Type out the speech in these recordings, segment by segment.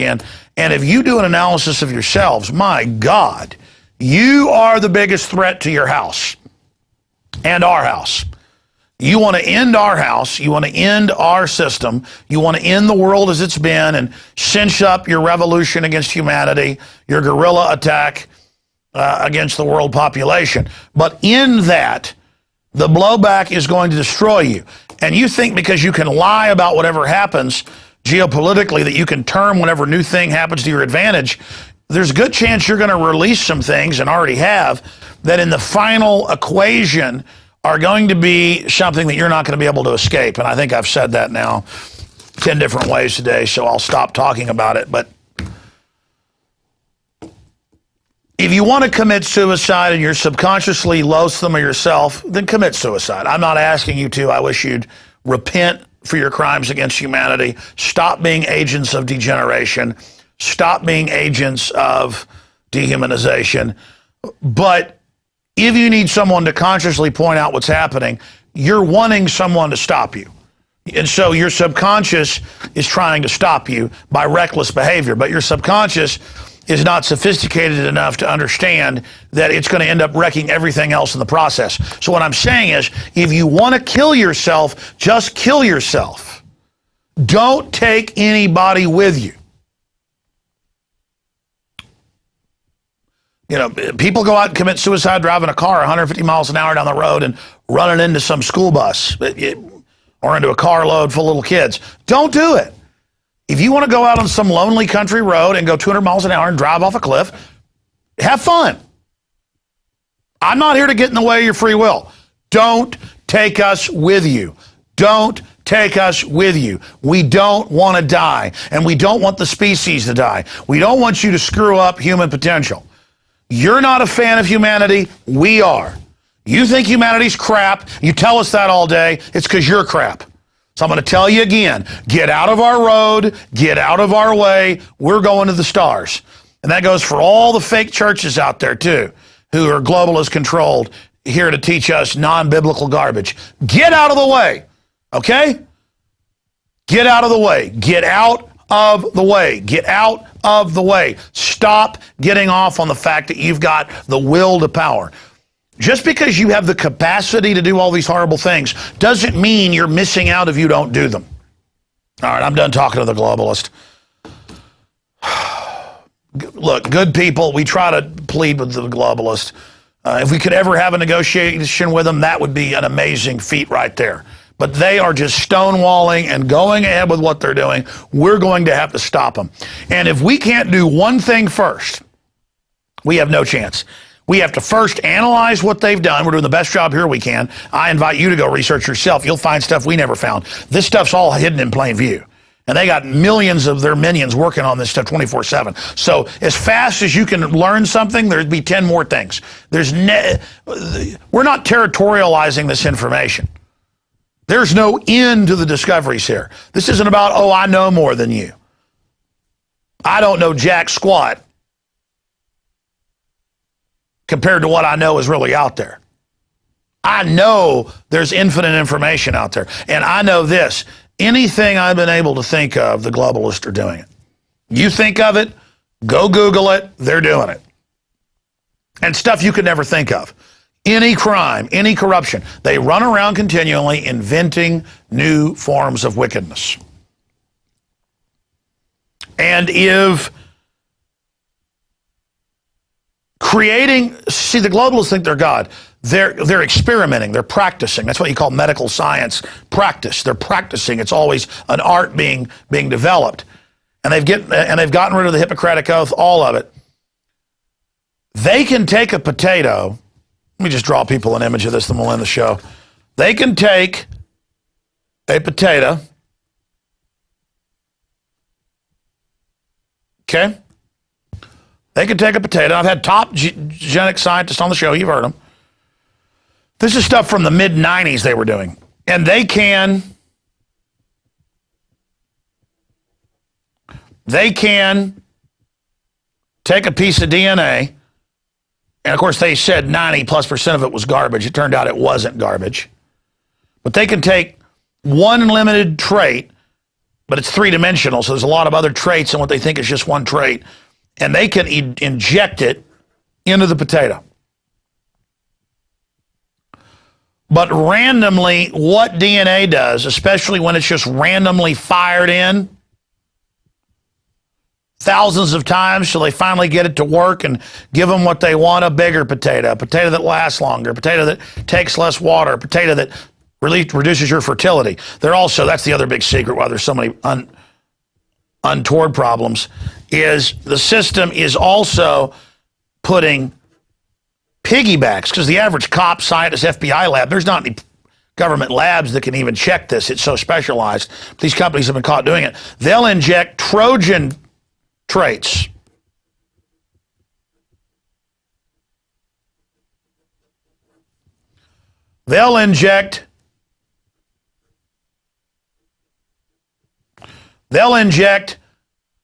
again. And if you do an analysis of yourselves, my God, you are the biggest threat to your house and our house. You want to end our house. You want to end our system. You want to end the world as it's been and cinch up your revolution against humanity, your guerrilla attack against the world population. But in that, the blowback is going to destroy you. And you think because you can lie about whatever happens geopolitically that you can turn whatever new thing happens to your advantage. There's a good chance you're going to release some things, and already have, that in the final equation are going to be something that you're not going to be able to escape. And I think I've said that now 10 different ways today, so I'll stop talking about it. But if you want to commit suicide and you're subconsciously loathsome of yourself, then commit suicide. I'm not asking you to. I wish you'd repent for your crimes against humanity. Stop being agents of degeneration. Stop being agents of dehumanization. But if you need someone to consciously point out what's happening, you're wanting someone to stop you. And so your subconscious is trying to stop you by reckless behavior, but your subconscious is not sophisticated enough to understand that it's going to end up wrecking everything else in the process. So what I'm saying is, if you want to kill yourself, just kill yourself. Don't take anybody with you. You know, people go out and commit suicide driving a car 150 miles an hour down the road and running into some school bus or into a carload full of little kids. Don't do it. If you want to go out on some lonely country road and go 200 miles an hour and drive off a cliff, have fun. I'm not here to get in the way of your free will. Don't take us with you. Don't take us with you. We don't want to die, and we don't want the species to die. We don't want you to screw up human potential. You're not a fan of humanity. We are. You think humanity's crap. You tell us that all day. It's because you're crap. So I'm going to tell you again, get out of our road, get out of our way. We're going to the stars. And that goes for all the fake churches out there, too, who are globalist controlled, here to teach us non-biblical garbage. Get out of the way, okay? Get out of the way. Get out of the way. Get out of the way. Stop getting off on the fact that you've got the will to power. Just because you have the capacity to do all these horrible things doesn't mean you're missing out if you don't do them. All right, I'm done talking to the globalist. Look, good people, we try to plead with the globalist. If we could ever have a negotiation with them, that would be an amazing feat right there. But they are just stonewalling and going ahead with what they're doing. We're going to have to stop them. And if we can't do one thing first, we have no chance. We have to first analyze what they've done. We're doing the best job here we can. I invite you to go research yourself. You'll find stuff we never found. This stuff's all hidden in plain view. And they got millions of their minions working on this stuff 24/7. So as fast as you can learn something, there'd be 10 more things. We're not territorializing this information. There's no end to the discoveries here. This isn't about, oh, I know more than you. I don't know jack squat compared to what I know is really out there. I know there's infinite information out there. And I know this. Anything I've been able to think of, the globalists are doing it. You think of it, go Google it, they're doing it. And stuff you could never think of. Any crime, any corruption, they run around continually inventing new forms of wickedness. And if see, the globalists think they're God. They're experimenting, they're practicing. That's what you call medical science practice. They're practicing. It's always an art being developed. And they've gotten rid of the Hippocratic Oath, all of it. They can take a potato. Let me just draw people an image of this, then we'll end the show. They can take a potato. Okay? They can take a potato. I've had top genetic scientists on the show. You've heard them. This is stuff from the mid-90s they were doing. And they can take a piece of DNA, and of course they said 90+% of it was garbage. It turned out it wasn't garbage. But they can take one limited trait, but it's three-dimensional, so there's a lot of other traits in what they think is just one trait, and they can inject it into the potato. But randomly, what DNA does, especially when it's just randomly fired in thousands of times till they finally get it to work and give them what they want, a bigger potato, a potato that lasts longer, a potato that takes less water, a potato that really reduces your fertility. They're also, that's the other big secret why there's so many untoward problems, is the system is also putting piggybacks, because the average cop, scientist, FBI lab, there's not any government labs that can even check this. It's so specialized. These companies have been caught doing it. They'll inject Trojan traits. They'll inject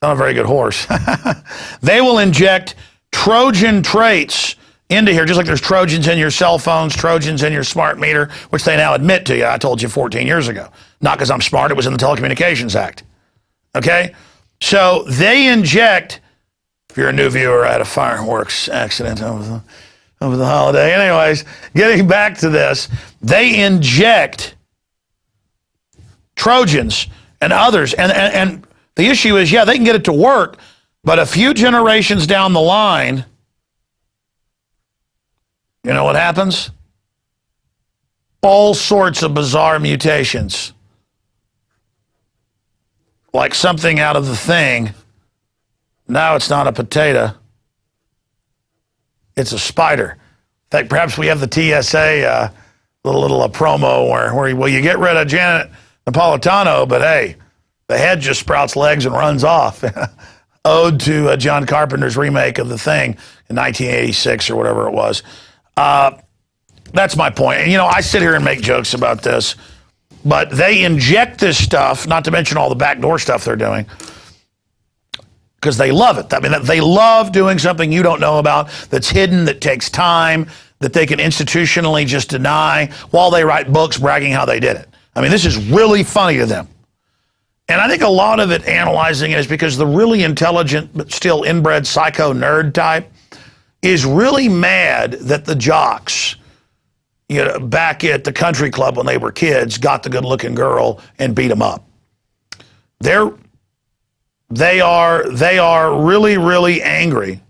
not a very good horse. They will inject Trojan traits into here, just like there's Trojans in your cell phones, Trojans in your smart meter, which they now admit to you. I told you 14 years ago. Not because I'm smart, it was in the Telecommunications Act. Okay? So they inject, if you're a new viewer, I had a fireworks accident over the holiday. Anyways, getting back to this, they inject Trojans and others. And the issue is, yeah, they can get it to work, but a few generations down the line, you know what happens? All sorts of bizarre mutations. Like something out of The Thing. Now it's not a potato. It's a spider. In fact, perhaps we have the TSA little promo where well, you get rid of Janet Napolitano, but hey, the head just sprouts legs and runs off. Ode to John Carpenter's remake of The Thing in 1986 or whatever it was. That's my point. And, you know, I sit here and make jokes about this, but they inject this stuff, not to mention all the backdoor stuff they're doing, because they love it. I mean, they love doing something you don't know about, that's hidden, that takes time, that they can institutionally just deny while they write books bragging how they did it. I mean, this is really funny to them. And I think a lot of it, analyzing it, is because the really intelligent but still inbred psycho nerd type is really mad that the jocks, you know, back at the country club when they were kids, got the good-looking girl and beat them up. They are really, really angry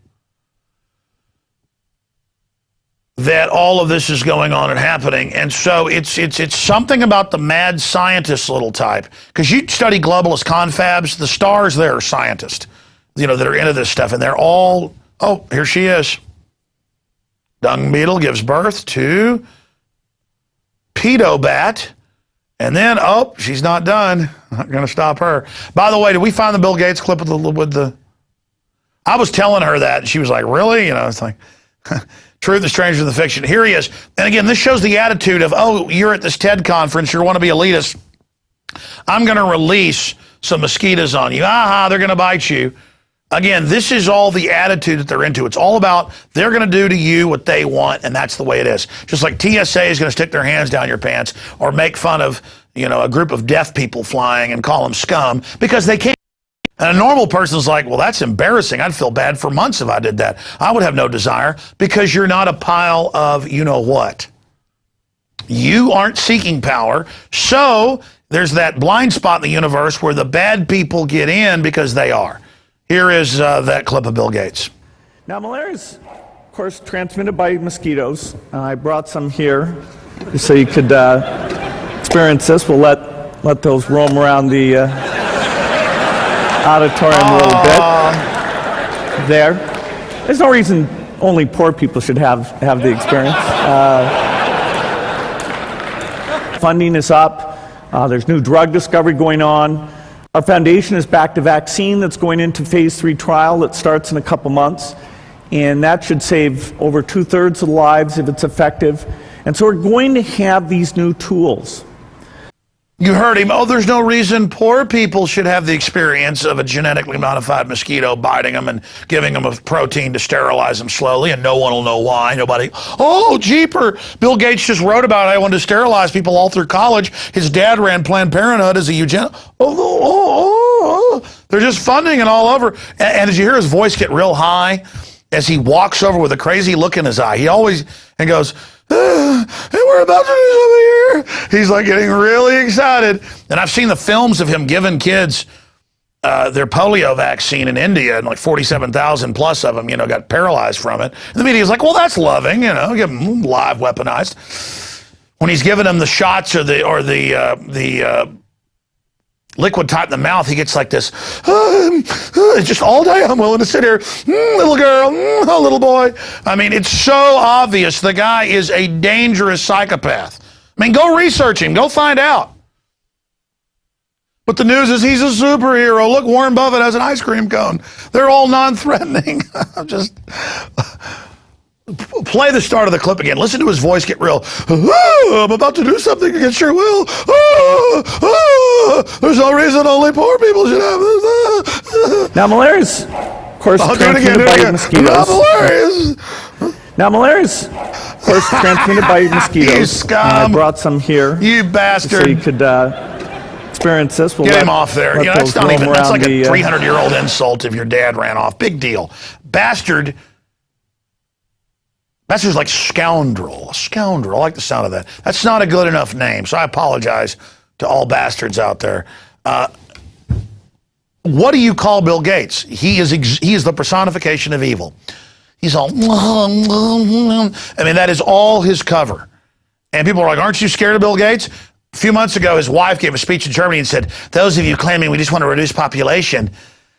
that all of this is going on and happening. And so it's something about the mad scientist little type. Because you study globalist confabs, the stars there are scientists, you know, that are into this stuff, and they're all, oh, here she is. Dung beetle gives birth to pedobat, and then, oh, she's not done. Not going to stop her. By the way, did we find the Bill Gates clip with the I was telling her that, and she was like, really? You know, it's like, truth is stranger than fiction. Here he is. And again, this shows the attitude of, oh, you're at this TED conference, you want to be elitist. I'm going to release some mosquitoes on you. Aha, they're going to bite you. Again, this is all the attitude that they're into. It's all about they're going to do to you what they want, and that's the way it is. Just like TSA is going to stick their hands down your pants or make fun of, you know, a group of deaf people flying and call them scum because they can't. And a normal person's like, well, that's embarrassing. I'd feel bad for months if I did that. I would have no desire because you're not a pile of you-know-what. You aren't seeking power, so there's that blind spot in the universe where the bad people get in because they are. Here is that clip of Bill Gates. Now, malaria is, of course, transmitted by mosquitoes. I brought some here so you could experience this. We'll let those roam around the auditorium a little bit. There. There's no reason only poor people should have the experience. Funding is up. There's new drug discovery going on. Our foundation is backed a vaccine that's going into phase 3 trial that starts in a couple months, and that should save over 2/3 of the lives if it's effective. And so we're going to have these new tools. You heard him. Oh, there's no reason poor people should have the experience of a genetically modified mosquito biting them and giving them a protein to sterilize them slowly, and no one will know why. Nobody, oh, jeeper. Bill Gates just wrote about it. I wanted to sterilize people all through college. His dad ran Planned Parenthood as a eugen. They're just funding it all over. And as you hear his voice get real high, as he walks over with a crazy look in his eye, he always and goes, and we're about to do something here. He's like getting really excited. And I've seen the films of him giving kids their polio vaccine in India, and like 47,000 plus of them, got paralyzed from it. And the media's like, well, that's loving, give them live weaponized. When he's giving them the shots or the liquid type in the mouth, he gets like this, it's just all day I'm willing to sit here, little girl, little boy. I mean, it's so obvious the guy is a dangerous psychopath. I mean, go research him, go find out. But the news is he's a superhero. Look, Warren Buffett has an ice cream cone. They're all non-threatening. Just play the start of the clip again. Listen to his voice get real. I'm about to do something against your will. There's no reason only poor people should have this. Now, malaria's, of course, transmitted by mosquitoes. Now, malaria's, of course, transmitted by mosquitoes. You scum. And I brought some here. You bastard. So you could experience this. We'll get him off there. That's not even, that's like a 300-year-old insult if your dad ran off. Big deal. Bastard. Bastard's like scoundrel. Scoundrel. I like the sound of that. That's not a good enough name, so I apologize to all bastards out there. What do you call Bill Gates? He is the personification of evil. He's all, I mean, that is all his cover. And people are like, aren't you scared of Bill Gates? A few months ago, his wife gave a speech in Germany and said, those of you claiming we just want to reduce population,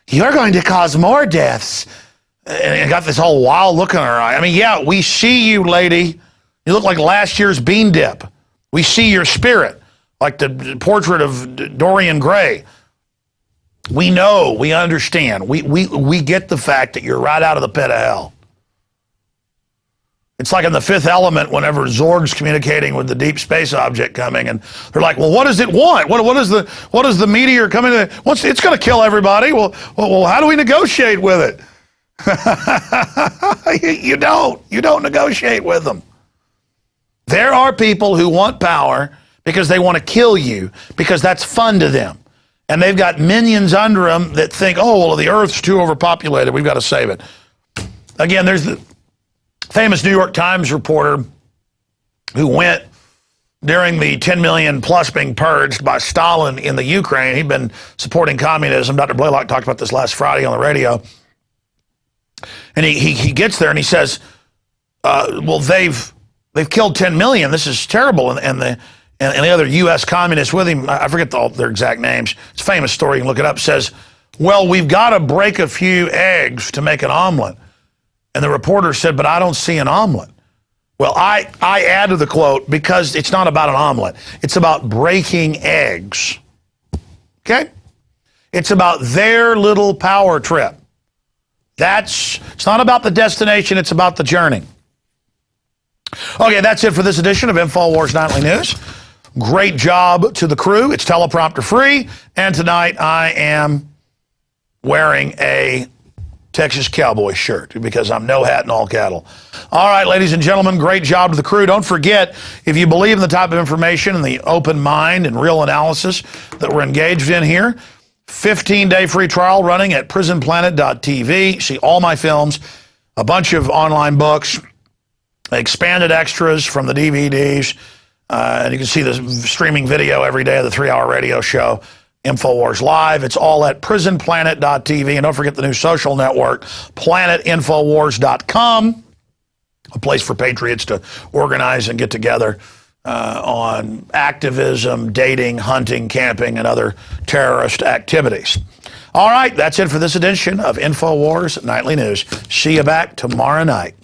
you're going to cause more deaths. And got this whole wild look in her eye. I mean, yeah, we see you, lady. You look like last year's bean dip. We see your spirit, like the portrait of Dorian Gray. We know, we understand. We get the fact that you're right out of the pit of hell. It's like in The Fifth Element whenever Zorg's communicating with the deep space object coming, and they're like, well, what does it want? What is the meteor coming to? It's going to kill everybody. Well, how do we negotiate with it? You don't negotiate with them. There are people who want power because they want to kill you because that's fun to them. And they've got minions under them that think, oh, well, the Earth's too overpopulated. We've got to save it. Again, there's the famous New York Times reporter who went during the 10 million plus being purged by Stalin in the Ukraine. He'd been supporting communism. Dr. Blaylock talked about this last Friday on the radio. And he gets there and he says, well, they've killed 10 million. This is terrible. And the other U.S. communists with him, I forget their exact names. It's a famous story. You can look it up. Says, well, we've got to break a few eggs to make an omelet. And the reporter said, but I don't see an omelet. Well, I add to the quote because it's not about an omelet. It's about breaking eggs. Okay? It's about their little power trip. It's not about the destination, it's about the journey. Okay, that's it for this edition of InfoWars Nightly News. Great job to the crew. It's teleprompter free. And tonight I am wearing a Texas Cowboy shirt because I'm no hat and all cattle. All right, ladies and gentlemen, great job to the crew. Don't forget, if you believe in the type of information and the open mind and real analysis that we're engaged in here, 15-day free trial running at PRISONPLANET.tv. See all my films, a bunch of online books, expanded extras from the DVDs, and you can see the streaming video every day of the 3-hour radio show, InfoWars Live. It's all at PRISONPLANET.tv. And don't forget the new social network, PlanetInfowars.com, a place for patriots to organize and get together on activism, dating, hunting, camping, and other terrorist activities. All right, that's it for this edition of InfoWars Nightly News. See you back tomorrow night.